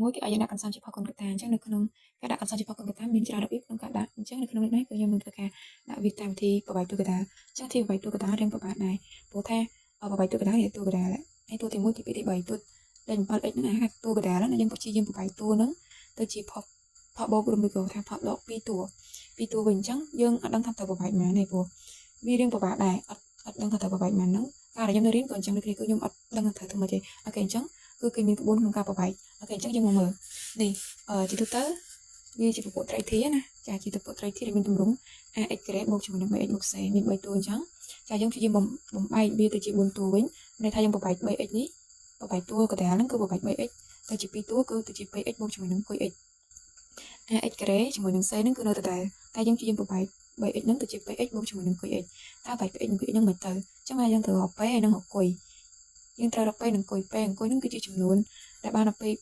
មួយគេឲ្យយើងដាក់កន្សោមជាផកុនកតាអញ្ចឹងនៅក្នុងការដាក់កន្សោមជាផកុនកតាមានច្រើនរបៀបក្នុងការដាក់អញ្ចឹងនៅក្នុងនេះគឺយើងនឹងធ្វើការដាក់វាតាមវិធីប្របាយទូកតាអញ្ចឹងទីប្របាយទូកតារៀងប្របាទដែរព្រោះថាប្របាយទូកតានេះតួកតាហើយតួទី1ទី2ទី3តួដែល 7x ហ្នឹងអាតួកតាហ្នឹងយើងព្យាយាមប្របាយតួហ្នឹងទៅជាផបោកឬមួយក៏ថាផដក2តួវិញអញ្ចឹងយើងអត់ដឹងថាទៅប្របាយម៉ានទេព្រោះវារៀងប្របាទដែរអត់ដឹងថាទៅប្របាយម៉ានហ្នឹងការដែលខ្ញុំនៅរៀនក៏អញ្ចឹងដូចគ្នាគឺខ្ញុំអត់ដឹងថាត្រូវធ្វើម៉េចទេអូខេអញ្ចឹងគឺគេមានក្បួនក្នុងការប្របាយអូខេអញ្ចឹងយើងមកមើលនេះជាទូទៅវាជាពពួកត្រីធាណាចាជាពពួកត្រីធាដែលមានទម្រង់ ax ក្រេបូកជាមួយនឹង bx បូក c មាន3តួអញ្ចឹងចាយើងព្យាយាមបំបែកវាទៅជា4តួវិញន័យថាយើងបំបែក 3x នេះបំបែកតួកតាហ្នឹងគឺបំបែក 3x ទៅជា2តួគឺទៅជា 2x បូកជាមួយនឹង 2x ax ក្រេជាមួយនឹង c ហ្នឹងគឺនៅដដែលតែយើងព្យាយាមបំបែក 3x ហ្នឹងទៅជា 2x បូកជាមួយនឹង 2x តើបែក 2x និង 2x ហ្នឹងមិនទៅអញ្ចឹងយើងត្រូវរក p ហើយនឹងរកគុយយើងត្រូវរក p និងគុយ p និងគុយហ្នឹងគឺជាចំនួនដែលបានដល់ពេល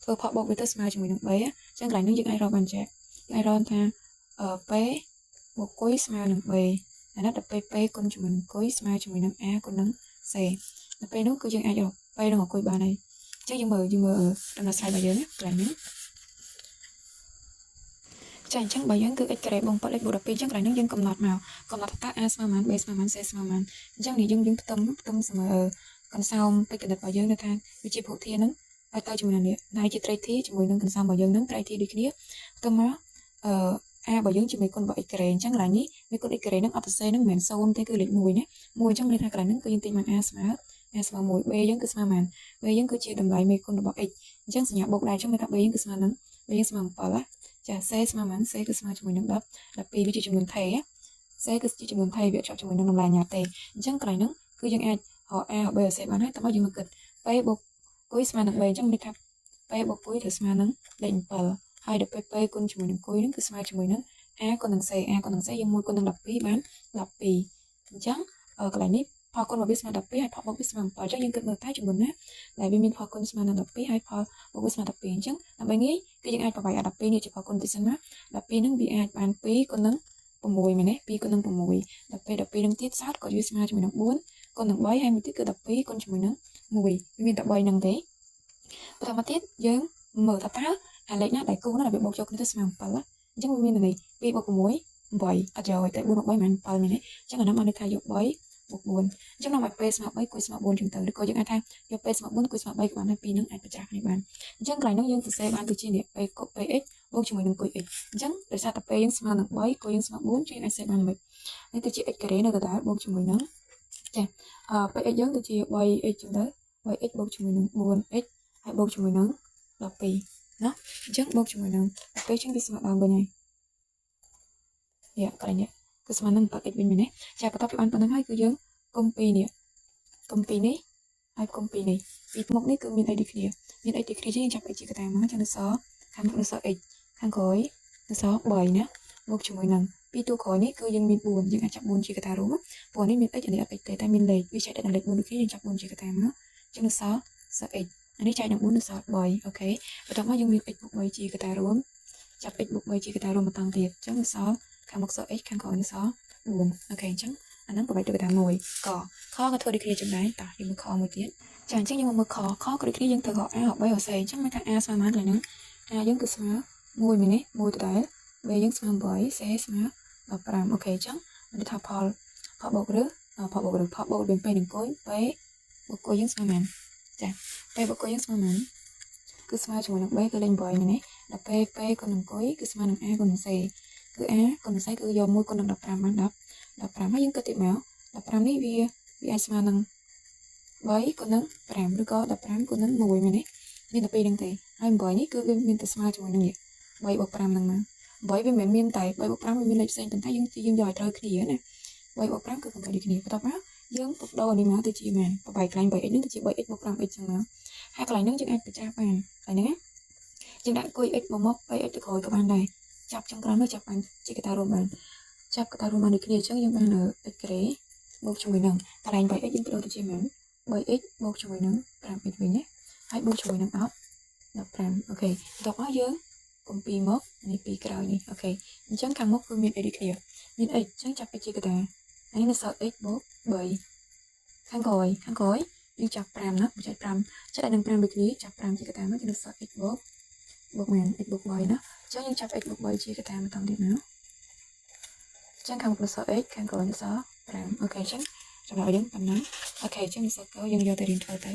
ធ្វើផកបូកវាទៅស្មើជាមួយនឹង b អញ្ចឹងកន្លែងនេះយើងអាចរកបានចាយើងអាចរកថាp បូកគុយស្មើនឹង b អានោះដល់ពេល p គុណជាមួយនឹងគុយស្មើជាមួយនឹង a គុណនឹង c ដល់ពេលនោះគឺយើងអាចរក p និងរកគុយបានហើយអញ្ចឹងយើងមើលដំណោះស្រាយរបស់យើងណាកន្លែងនេះចាអញ្ចឹងបើយើងគឺ x ការ៉េបូក 7x បូក 12អញ្ចឹងកន្លែងនេះយើងកំណត់ថា a ស្មើប៉ុន្មាន b ស្មើប៉ុន្មាន c ស្មើប៉ុន្មានអញ្ចឹងនេះយើងផ្ទឹមស្មើកន្សោមពេជ្រកណិតរបស់យើងនៅថាវាជាភូធាហ្នឹងឲ្យទៅជាមួយនឹងនេះហើយជាត្រីធាជាមួយនឹងកន្សោមរបស់យើងហ្នឹងត្រីធាដូចគ្នាផ្ទឹមមកa របស់យើងជាមួយគុណរបស់ x ការ៉េអញ្ចឹងកន្លែងនេះវាគុណ x ការ៉េហ្នឹងអត់សរសេរហ្នឹងមិនមែន0ទេគឺលេខ1ណា1អញ្ចឹងមានថាកន្លែងហ្នឹងគឺយើងទាញបាន a ស្មើ1 b យើងគឺស្មើប៉ុន្មាន b យើងគឺជាតម្លៃមេគុណរបស់ x អញ្ចឹងសញ្ញាបូកដែរអញ្ចឹងមានថា b យើងគឺស្មើនឹង b យើងស្មើ7ណាចា c ស្មើប៉ុន្មាន c គឺស្មើជាមួយនឹង10 12វាជាចំនួនថេ c គឺជាចំនួនថេវាជាប់ជាមួយនឹងតម្លៃអាញាទេអញ្ចឹងកន្លែងហ្នឹងគឺយើងអាចរក a រក b រក c បានហើយតើមកយើងមកគិត p បូកគុយស្មើនឹង b អញ្ចឹងមានថា p បូកគុយត្រូវស្មើនឹងលេខ7ហើយដល់ពេល p គុណជាមួយនឹងគុយហ្នឹងគឺស្មើជាមួយនឹង a គុណនឹង c យើង1គុណនឹង12បាន12អញ្ចឹងកន្លែងនេះផលគុណរបស់វាស្មើ12ហើយផលបូកវាស្មើ7អញ្ចឹងយើងគិតមើលតែចំនួនណាដែលវាមានផលគុណស្មើនឹង12ហើយផលបូកវាស្មើ12អញ្ចឹងដើម្បីងាយគឺយើងអាចប្រវាយអា12នេះជាផលគុណតិចសិនណា12ហ្នឹងវាអាចបាន2គុណនឹង6មែនទេ2គុណនឹង6ដល់ពេល12នឹងទៀតសោតក៏វាស្មើជាមួយនឹង4គុណនឹង3ហើយមួយទៀតគឺ12គុណជាមួយនឹង1វាមានតែ3ហ្នឹងទេបន្តមកទៀតយើងមើលថាតើអាលេខណាដែលគូណាដែលវាបូកចូលគ្នាទៅស្មើ7អញ្ចឹងវាមានន័យ2បូក6 8អត់យកតែ4បូក3មិន7មែនទេអញ្ចឹងអានោះមកន័យថាយក3បូក4អញ្ចឹងដល់មកពេលស្មើ3គួយស្មើ4ចឹងទៅឬក៏យើងអាចថាយកពេលស្មើ4គួយស្មើ3ក៏បានដែរពីរហ្នឹងអាចប្រច្រាស់គ្នាបានអញ្ចឹងកន្លែងនោះយើងសរសេរបានគឺជានេះពេលកុក px បូកជាមួយនឹងគុយ x អញ្ចឹងដោយសារតែពេលយើងស្មើនឹង3គុយយើងស្មើ4យើងអាចសេបានមិននេះទៅជា x ការ៉េនៅដដែលបូកជាមួយនឹងចាpx យើងទៅជា 3x ចឹងទៅ 3x បូកជាមួយនឹង 4x ហើយបូកជាមួយនឹង12ណាអញ្ចឹងបូកជាមួយនឹង12ចឹងវាស្មើដើមវិញហើយនេះកន្លែងនេះគឺស្មើនឹង 7x វិញមែនទេចាបន្ទាប់ពីបានប៉ុណ្្នឹងហើយគឺយើងគុំ2នេះហើយគុំ2នេះពីមុខនេះគឺមានអីដូចគ្នាមានអីដូចគ្នាយើងចាប់ x ជាកតាមកចឹងនៅសខាងមុខនៅស x ខាងក្រោយនៅស3ណាបូកជាមួយនឹងពីតួក្រោយនេះគឺយើងមាន4យើងអាចចាប់4ជាកតារួមព្រោះនេះមាន x នេះអត់ x ទេតែមានលេខវាចែកដល់លេខ4ដូចគ្នាយើងចាប់4ជាកតាមកចឹងនៅស x អានេះចែកនឹង4នៅស3អូខេបន្ទាប់មកយើងមាន x បូក3ជាកតារួមចាប់ x បូក3ជាកតារួមបន្តទៀតចឹងនៅសខាងមុខស x ខាងក្រោយនៅស4អូខេអញ្ចឹងអាហ្នឹងប្រហែលទៅកតា1កខក៏ធ្វើដូចគ្នាចឹងដែរតោះយើងមើលខមួយទៀតចាអញ្ចឹងយើងមកមើលខក៏ដូចគ្នាយើងត្រូវរក a រក b រក c អញ្ចឹងមានថា a ស្មើប៉ុន្មានកន្លែងហ្នឹង a យើងគឺស្មើ1មែនទេ1ដដែល b យើងស្មើ8 c ស្មើ15អូខេអញ្ចឹងមានថាផលបូកឬផលបូករវាង p និងគុយ p បូកគុយយើងស្មើប៉ុន្មានចា p បូកគុយយើងស្មើប៉ុន្មានគឺស្មើជាមួយនឹង b គឺលេខ8មែនទេដល់ p គុណនឹងគុយគឺស្មើនឹង a គុណនឹង c គឺ a គុណនឹង c គឺយក1គុណនឹង15បាន15ហើយយើងគិតទៀតមក15នេះវាអាចស្មើនឹង3គុណនឹង5ឬក៏15គុណនឹង1មែនទេមានតែ2ហ្នឹងទេហើយ8នេះគឺវាមានតែស្មើជាមួយនឹងនេះ3បូក5ហ្នឹងមក8វាមិនមែនមានតែ3បូក5វាមានលេខផ្សេងប៉ុន្តែយើងយកឲ្យត្រូវគ្នាណា3បូក5គឺ8ដូចគ្នាបន្ទាប់មកយើងបដូរនេះមកទៅជាមែនប្របែកកន្លែង 3x ហ្នឹងទៅជា 3x បូក 5x ចឹងមកហើយកន្លែងហ្នឹងយើងអាចប្រច្រាស់បានកន្លែងហ្នឹងយើងដាក់គុយ x មក 3x ទៅក្រោយក៏បានដែរចាប់ចុងក្រោយមកចាប់បានជាកតារួមបានចាប់កតារួមបានដូចគ្នាអញ្ចឹងយើងបាន x ការ៉េបូកជាមួយនឹងកន្លែង 3x យើងបដូរទៅជាមែន 3x បូកជាមួយនឹង 5x វិញណាហើយបូកជាមួយនឹង15អូខេបន្ទាប់មកយើងកុំ2មកនេះ2ក្រោយនេះអូខេអញ្ចឹងខាងមុខគឺមានអីដូចគ្នាមាន x អញ្ចឹងចាប់ x ជាកតាអានេះនៅសល់ x បូក3ខាងក្រោយ យើងចាប់5ណាបញ្ចុច5ចិត្តឲ្យនឹង5ដូចគ្នាចាប់5ជាកតាមកចំណុចសល់ x បូកមែន x បូក3ណាអញ្ចឹងយើងចាប់ x បូក3ជាកតាមកតទៀតណាអញ្ចឹងខាងមុខសល់ x ខាងក្រោយសល់5អូខេអញ្ចឹងសម្រាប់យើងប៉ុណ្ណាអូខេអញ្ចឹងសកលយើងយកទៅរៀនធ្វើទៅ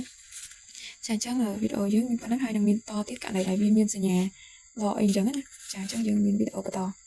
ចាអញ្ចឹងវីដេអូយើងមានប៉ុណ្ណឹងហើយនឹងមានតទៀតករណីដែលវាមានសញ្ញាល្អអីអញ្ចឹងណាចាអញ្ចឹងយើងមានវីដេអូបន្ត